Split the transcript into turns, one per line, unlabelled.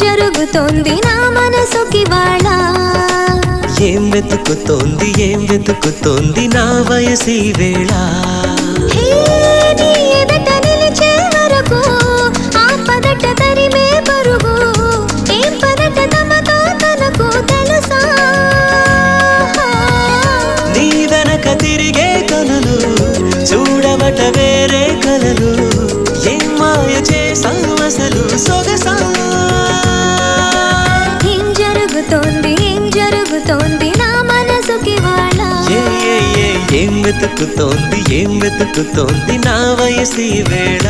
జరుగుతోంది నా మనసుకి వాళ్ళ
ఏం వెతుకుతోంది నా వయసి వేళ
నీ ఎదట నిలిచే వరకు ఆ పదట తరిమే పరుగు ఏం పదట తమతో తనకు తెలుసా
నీ వెనక తిరిగే కలలు చూడవట వేరే కలలు ఏం మాయ చేసావు అసలు సొగసా
ఏం జరుగుతోంది నా మనసుకి వాళ్ళ
ఏం వెతుకుతోంది నా వయసి వేళ